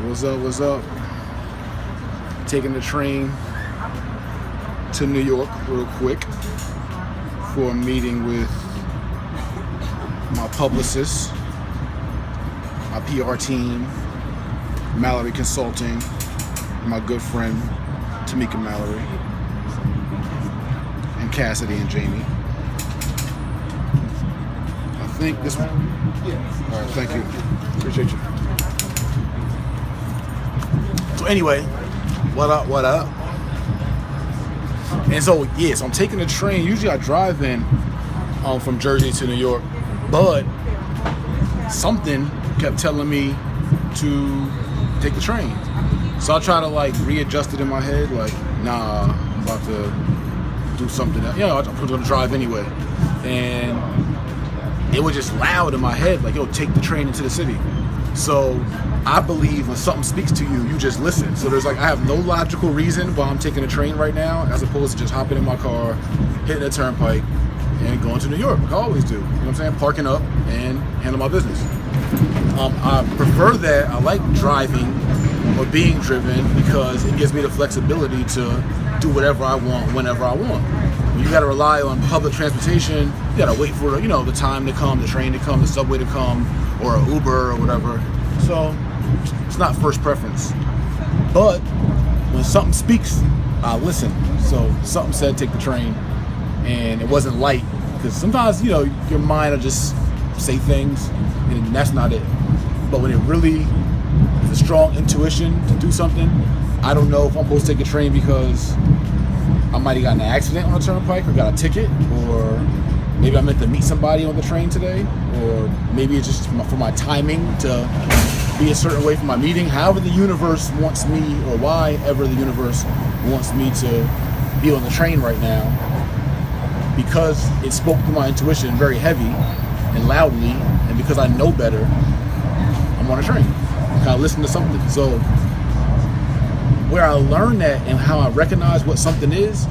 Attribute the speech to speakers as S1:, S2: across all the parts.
S1: What's up? Taking the train to New York real quick for a meeting with my publicist, my PR team, Mallory Consulting, my good friend Tamika Mallory, and Cassidy and Jamie. I think this one. All right, thank you. Appreciate you. So anyway, what up? And so, so I'm taking the train. Usually I drive in from Jersey to New York, but something kept telling me to take the train. So I try to readjust it in my head, nah, I'm about to do something else. I'm going to drive anyway. And it was just loud in my head, take the train into the city. So I believe when something speaks to you, you just listen. So there's I have no logical reason why I'm taking a train right now, as opposed to just hopping in my car, hitting a turnpike, and going to New York, like I always do. You know what I'm saying? Parking up and handle my business. I prefer that. I like driving or being driven because it gives me the flexibility to do whatever I want, whenever I want. When you gotta rely on public transportation, you gotta wait for the time to come, the train to come, the subway to come, or an Uber or whatever. So it's not first preference. But when something speaks, I listen. So something said take the train, and it wasn't light, because sometimes your mind will just say things and that's not it. But when it really is a strong intuition to do something, I don't know if I'm supposed to take a train because I might have gotten an accident on a turnpike or got a ticket, or maybe I meant to meet somebody on the train today, or maybe it's just for my timing to be a certain way for my meeting. However the universe wants me, or why ever the universe wants me to be on the train right now, because it spoke to my intuition very heavy and loudly, and because I know better, I'm on a train. I kind of listen to something. So where I learned that and how I recognize what something is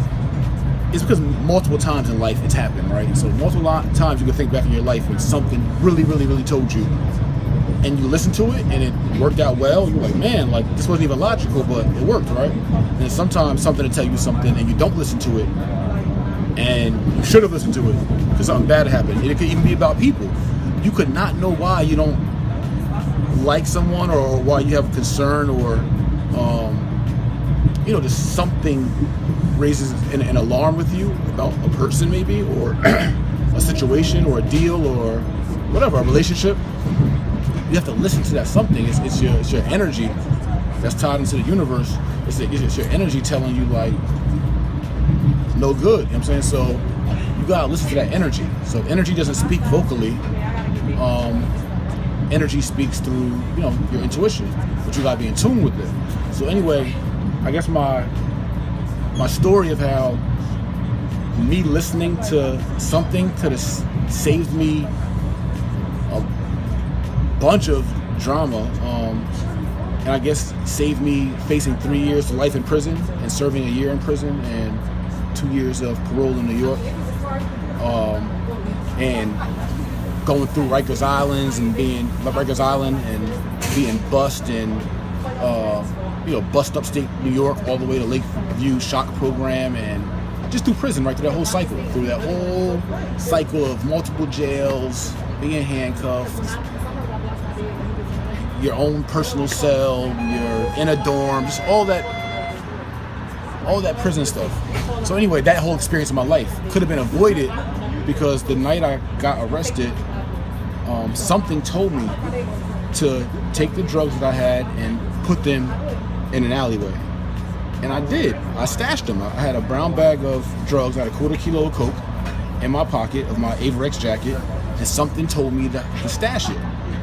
S1: because multiple times in life it's happened, right? So multiple times you can think back in your life when something really, really, really told you, and you listened to it and it worked out well. You're like, man, this wasn't even logical, but it worked, right? And then sometimes something will tell you something and you don't listen to it, and you should have listened to it because something bad happened. And it could even be about people. You could not know why you don't like someone, or why you have concern, or just something raises an alarm with you about a person maybe, or a situation, or a deal, or whatever, a relationship. You have to listen to that something. It's your energy that's tied into the universe. It's your energy telling you no good. You know what I'm saying? So you gotta listen to that energy. So energy doesn't speak vocally. Energy speaks through your intuition, but you gotta be in tune with it. So anyway, I guess my story of how me listening to something could have saved me a bunch of drama, and I guess saved me facing 3 years to life in prison and serving a year in prison and 2 years of parole in New York, and going through Rikers Island and being bussed and bust upstate New York all the way to Lakeview shock program, and just through prison, right through that whole cycle of multiple jails, being handcuffed, your own personal cell, you're in a dorm, just all that prison stuff. So anyway, that whole experience in my life could have been avoided because the night I got arrested, something told me to take the drugs that I had and put them in an alleyway. And I did. I stashed them. I had a brown bag of drugs, I had a quarter kilo of coke in my pocket of my Averex jacket, and something told me to stash it.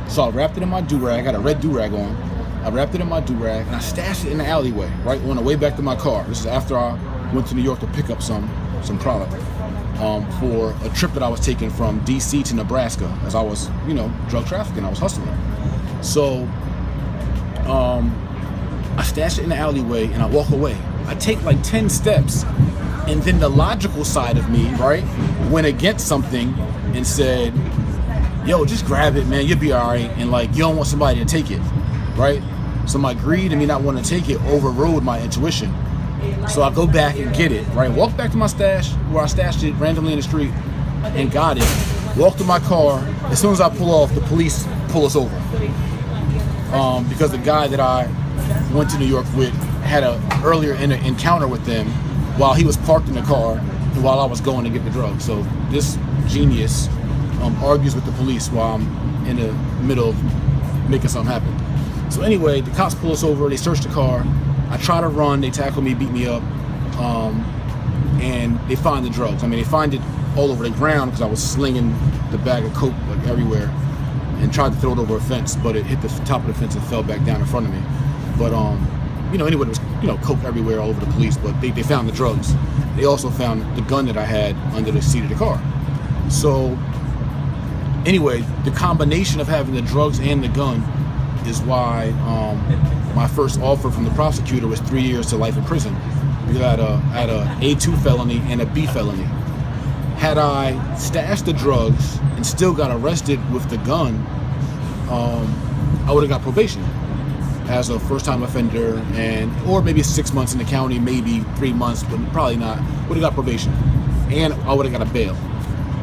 S1: So I wrapped it in my do-rag. I had a red do-rag on. I wrapped it in my do-rag and I stashed it in the alleyway, right on the way back to my car. This is after I went to New York to pick up some product for a trip that I was taking from DC to Nebraska, as I was, drug trafficking. I was hustling. So I stash it in the alleyway and I walk away. I take 10 steps, and then the logical side of me, right, went against something and said, yo, just grab it, man, you'll be all right, and you don't want somebody to take it, right? So my greed and me not wanting to take it overrode my intuition. So I go back and get it, right? Walk back to my stash, where I stashed it randomly in the street, and got it. Walk to my car. As soon as I pull off, the police pull us over. Because the guy that I went to New York with had a earlier encounter with them while he was parked in the car and while I was going to get the drugs. So this genius argues with the police while I'm in the middle of making something happen. So anyway, the cops pull us over, they search the car. I try to run, they tackle me, beat me up, and they find the drugs. I mean, they find it all over the ground because I was slinging the bag of coke like everywhere and tried to throw it over a fence, but it hit the top of the fence and fell back down in front of me. But anyway, there was coke everywhere all over the police, but they found the drugs. They also found the gun that I had under the seat of the car. So anyway, the combination of having the drugs and the gun is why my first offer from the prosecutor was 3 years to life in prison. We had a A2 felony and a B felony. Had I stashed the drugs and still got arrested with the gun, I would have got probation as a first-time offender, or maybe 6 months in the county, maybe 3 months, but probably not. Would have got probation, and I would have got a bail.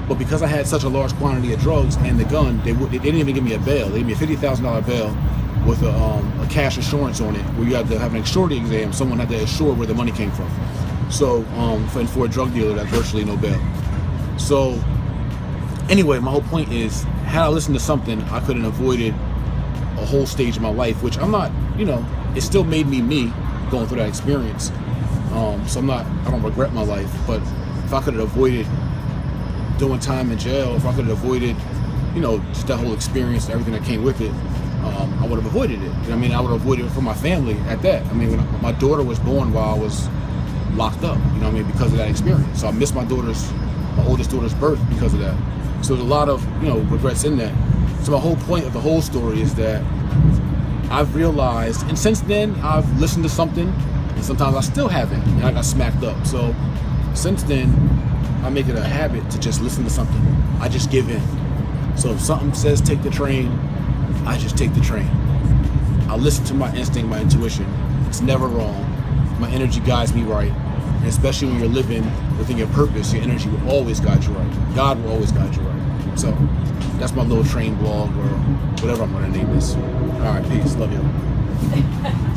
S1: But because I had such a large quantity of drugs and the gun, they didn't even give me a bail. They gave me a $50,000 bail with a cash assurance on it, where you had to have an surety exam. Someone had to assure where the money came from. So for a drug dealer, that's virtually no bail. So anyway, my whole point is, had I listened to something, I could have avoided a whole stage of my life, which I'm not, it still made me going through that experience. So I don't regret my life, but if I could have avoided doing time in jail, if I could have avoided, just that whole experience and everything that came with it, I would have avoided it. I mean, I would have avoided it for my family at that. I mean, when my daughter was born while I was locked up, because of that experience. So I missed my oldest daughter's birth because of that. So there's a lot of, regrets in that. So my whole point of the whole story is that I've realized, and since then I've listened to something, and sometimes I still haven't, and I got smacked up. So since then, I make it a habit to just listen to something. I just give in. So if something says take the train, I just take the train. I listen to my instinct, my intuition. It's never wrong. My energy guides me right. And especially when you're living within your purpose, your energy will always guide you right. God will always guide you right. So that's my little train blog, or whatever I'm going to name this. All right, peace. Love you.